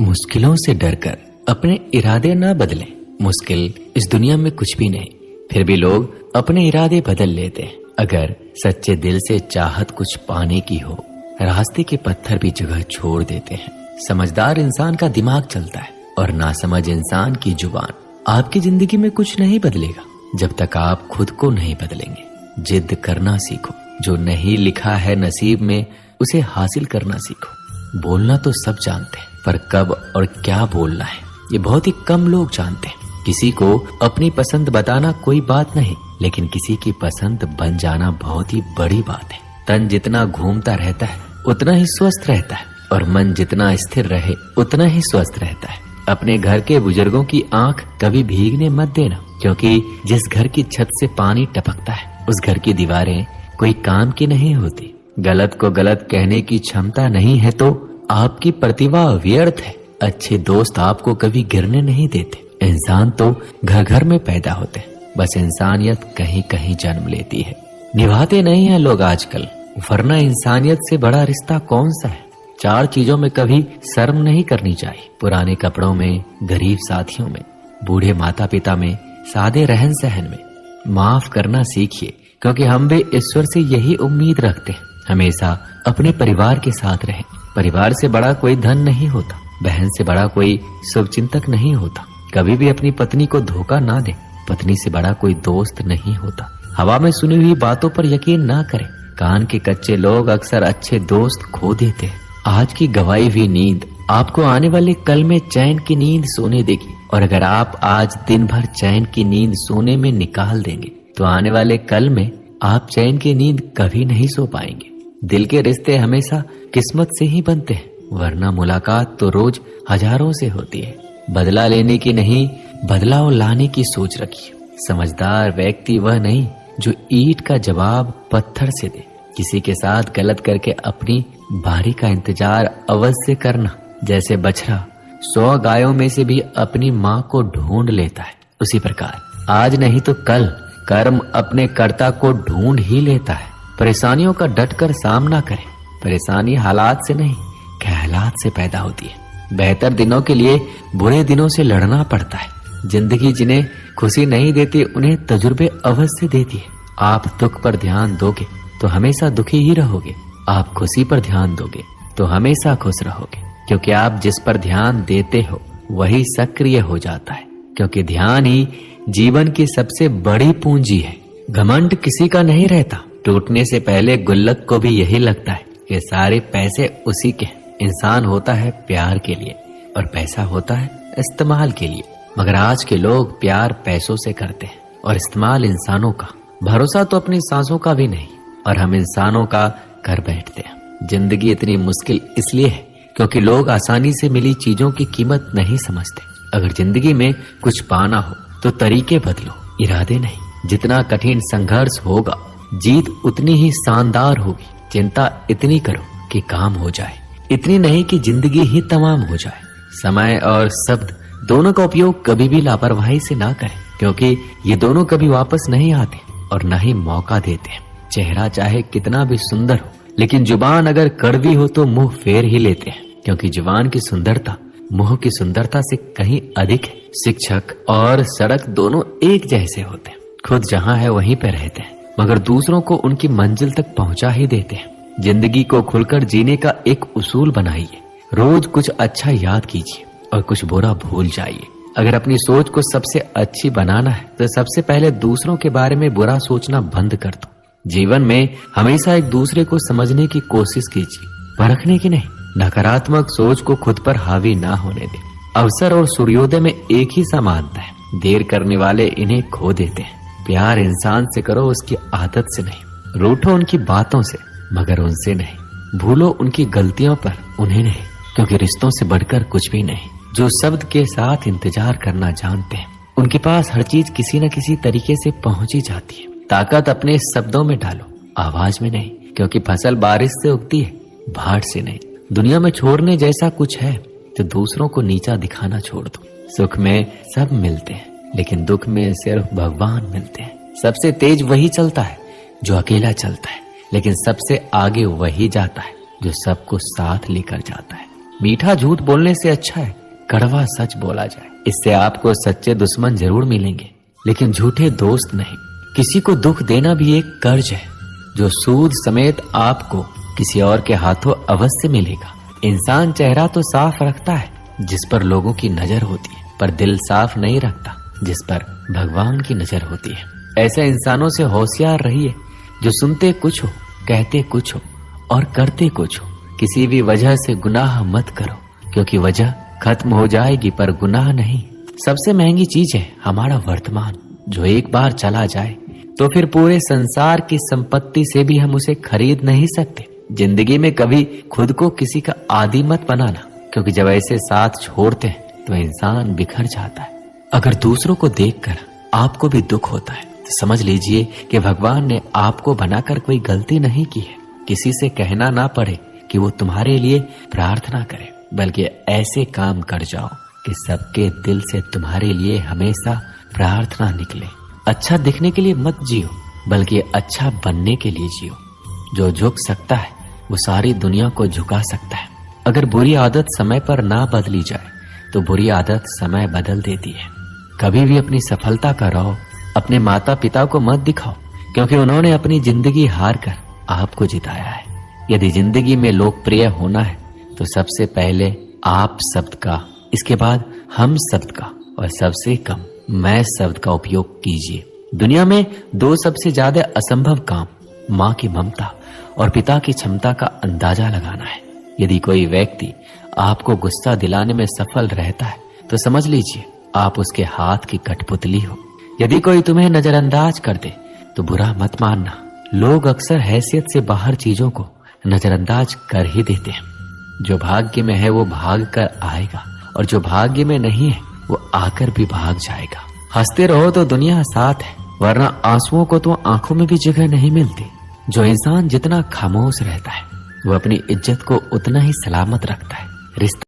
मुश्किलों से डरकर अपने इरादे ना बदलें। मुश्किल इस दुनिया में कुछ भी नहीं, फिर भी लोग अपने इरादे बदल लेते हैं। अगर सच्चे दिल से चाहत कुछ पाने की हो, रास्ते के पत्थर भी जगह छोड़ देते हैं। समझदार इंसान का दिमाग चलता है और नासमझ इंसान की जुबान। आपकी जिंदगी में कुछ नहीं बदलेगा जब तक आप खुद को नहीं बदलेंगे। जिद करना सीखो, जो नहीं लिखा है नसीब में उसे हासिल करना सीखो। बोलना तो सब जानते हैं, पर कब और क्या बोलना है ये बहुत ही कम लोग जानते हैं। किसी को अपनी पसंद बताना कोई बात नहीं, लेकिन किसी की पसंद बन जाना बहुत ही बड़ी बात है। तन जितना घूमता रहता है उतना ही स्वस्थ रहता है, और मन जितना स्थिर रहे उतना ही स्वस्थ रहता है। अपने घर के बुजुर्गों की आंख कभी भीगने मत देना, क्योंकि जिस घर की छत से पानी टपकता है उस घर की दीवारें कोई काम की नहीं होती। गलत को गलत कहने की क्षमता नहीं है तो आपकी प्रतिभा व्यर्थ है। अच्छे दोस्त आपको कभी गिरने नहीं देते। इंसान तो घर घर में पैदा होते हैं, बस इंसानियत कहीं कहीं जन्म लेती है। निभाते नहीं हैं लोग आजकल, वरना इंसानियत से बड़ा रिश्ता कौन सा है। 4 चीजों में कभी शर्म नहीं करनी चाहिए। पुराने कपड़ों में, गरीब साथियों में, बूढ़े माता पिता में, सादे रहन सहन में। माफ करना सीखिए, क्योंकि हम भी ईश्वर से यही उम्मीद रखते हैं। हमेशा अपने परिवार के साथ रहें। परिवार से बड़ा कोई धन नहीं होता, बहन से बड़ा कोई शुभचिंतक नहीं होता। कभी भी अपनी पत्नी को धोखा ना दे। पत्नी से बड़ा कोई दोस्त नहीं होता। हवा में सुनी हुई बातों पर यकीन ना करें। कान के कच्चे लोग अक्सर अच्छे दोस्त खो देते हैं। आज की गवाई हुई नींद आपको आने वाले कल में चैन की नींद सोने देगी, और अगर आप आज दिन भर चैन की नींद सोने में निकाल देंगे तो आने वाले कल में आप चैन की नींद कभी नहीं सो पाएंगे। दिल के रिश्ते हमेशा किस्मत से ही बनते हैं, वरना मुलाकात तो रोज हजारों से होती है। बदला लेने की नहीं, बदलाव लाने की सोच रखिए। समझदार व्यक्ति वह नहीं जो ईंट का जवाब पत्थर से दे। किसी के साथ गलत करके अपनी बारी का इंतजार अवश्य करना। जैसे बछड़ा 100 गायों में से भी अपनी माँ को ढूंढ लेता है, उसी प्रकार आज नहीं तो कल कर्म अपने कर्ता को ढूंढ ही लेता है। परेशानियों का डटकर सामना करें। परेशानी हालात से नहीं, ख्यालात से पैदा होती है। बेहतर दिनों के लिए बुरे दिनों से लड़ना पड़ता है। जिंदगी जिन्हें खुशी नहीं देती उन्हें तजुर्बे अवश्य देती है। आप दुख पर ध्यान दोगे तो हमेशा दुखी ही रहोगे। आप खुशी पर ध्यान दोगे तो हमेशा खुश रहोगे, क्योंकि आप जिस पर ध्यान देते हो वही सक्रिय हो जाता है। क्योंकि ध्यान ही जीवन की सबसे बड़ी पूंजी है। घमंड किसी का नहीं रहता। टूटने से पहले गुल्लक को भी यही लगता है कि सारे पैसे उसी के हैं। इंसान होता है प्यार के लिए और पैसा होता है इस्तेमाल के लिए, मगर आज के लोग प्यार पैसों से करते हैं और इस्तेमाल इंसानों का। भरोसा तो अपनी सांसों का भी नहीं, और हम इंसानों का कर बैठते हैं। जिंदगी इतनी मुश्किल इसलिए है क्योंकि लोग आसानी से मिली चीजों की कीमत नहीं समझते। अगर जिंदगी में कुछ पाना हो तो तरीके बदलो, इरादे नहीं। जितना कठिन संघर्ष होगा जीत उतनी ही शानदार होगी। चिंता इतनी करो कि काम हो जाए, इतनी नहीं कि जिंदगी ही तमाम हो जाए। समय और शब्द दोनों का उपयोग कभी भी लापरवाही से ना करें, क्योंकि ये दोनों कभी वापस नहीं आते और न ही मौका देते हैं। चेहरा चाहे कितना भी सुंदर हो, लेकिन जुबान अगर कड़वी हो तो मुंह फेर ही लेते हैं, क्योंकि जुबान की सुंदरता मुंह की सुंदरता से कहीं अधिक है। शिक्षक और सड़क दोनों एक जैसे होते हैं। खुद जहाँ है वहीं पे रहते हैं, मगर दूसरों को उनकी मंजिल तक पहुंचा ही देते हैं। जिंदगी को खुलकर जीने का एक उसूल बनाइए। रोज कुछ अच्छा याद कीजिए और कुछ बुरा भूल जाइए। अगर अपनी सोच को सबसे अच्छी बनाना है तो सबसे पहले दूसरों के बारे में बुरा सोचना बंद कर दो। जीवन में हमेशा एक दूसरे को समझने की कोशिश कीजिए, परखने की नहीं। नकारात्मक सोच को खुद पर हावी ना होने दें। अवसर और सूर्योदय में एक ही समानता है। देर करने वाले इन्हें खो देते हैं। प्यार इंसान से करो, उसकी आदत से नहीं। रूठो उनकी बातों से, मगर उनसे नहीं। भूलो उनकी गलतियों पर, उन्हें नहीं, क्योंकि रिश्तों से बढ़कर कुछ भी नहीं। जो शब्द के साथ इंतजार करना जानते हैं उनके पास हर चीज किसी न किसी तरीके से पहुंची जाती है। ताकत अपने शब्दों में डालो, आवाज में नहीं, क्योंकि फसल बारिश से उगती है, बाढ़ से नहीं। दुनिया में छोड़ने जैसा कुछ है तो दूसरों को नीचा दिखाना छोड़ दो। सुख में सब मिलते हैं, लेकिन दुख में सिर्फ भगवान मिलते हैं। सबसे तेज वही चलता है जो अकेला चलता है, लेकिन सबसे आगे वही जाता है जो सबको साथ लेकर जाता है। मीठा झूठ बोलने से अच्छा है कड़वा सच बोला जाए। इससे आपको सच्चे दुश्मन जरूर मिलेंगे, लेकिन झूठे दोस्त नहीं। किसी को दुख देना भी एक कर्ज है जो सूद समेत आपको किसी और के हाथों अवश्य मिलेगा। इंसान चेहरा तो साफ रखता है जिस पर लोगों की नजर होती है, पर दिल साफ नहीं रखता जिस पर भगवान की नजर होती है। ऐसे इंसानों से होशियार रहिए जो सुनते कुछ हो, कहते कुछ हो और करते कुछ हो। किसी भी वजह से गुनाह मत करो, क्योंकि वजह खत्म हो जाएगी पर गुनाह नहीं। सबसे महंगी चीज है हमारा वर्तमान, जो एक बार चला जाए तो फिर पूरे संसार की संपत्ति से भी हम उसे खरीद नहीं सकते। जिंदगी में कभी खुद को किसी का आदी मत बनाना, क्योंकि जब ऐसे साथ छोड़ते हैं तो इंसान बिखर जाता है। अगर दूसरों को देखकर आपको भी दुख होता है तो समझ लीजिए कि भगवान ने आपको बनाकर कोई गलती नहीं की है। किसी से कहना ना पड़े कि वो तुम्हारे लिए प्रार्थना करे, बल्कि ऐसे काम कर जाओ कि सबके दिल से तुम्हारे लिए हमेशा प्रार्थना निकले। अच्छा दिखने के लिए मत जियो, बल्कि अच्छा बनने के लिए जियो। जो झुक सकता है वो सारी दुनिया को झुका सकता है। अगर बुरी आदत समय पर ना बदली जाए तो बुरी आदत समय बदल देती है। कभी भी अपनी सफलता का राह अपने माता पिता को मत दिखाओ, क्योंकि उन्होंने अपनी जिंदगी हार कर आपको जिताया है। यदि जिंदगी में लोकप्रिय होना है तो सबसे पहले आप शब्द का, इसके बाद हम शब्द का और सबसे कम मैं शब्द का उपयोग कीजिए। दुनिया में दो सबसे ज्यादा असंभव काम माँ की ममता और पिता की क्षमता का अंदाजा लगाना है। यदि कोई व्यक्ति आपको गुस्सा दिलाने में सफल रहता है तो समझ लीजिए आप उसके हाथ की कठपुतली हो। यदि कोई तुम्हें नजरअंदाज कर दे तो बुरा मत मानना। लोग अक्सर हैसियत से बाहर चीजों को नजरअंदाज कर ही देते हैं। जो भाग्य में है वो भाग कर आएगा, और जो भाग्य में नहीं है वो आकर भी भाग जाएगा। हंसते रहो तो दुनिया साथ है, वरना आंसुओं को तो आंखों में भी जगह नहीं मिलती। जो इंसान जितना खामोश रहता है वो अपनी इज्जत को उतना ही सलामत रखता है। रिश्ता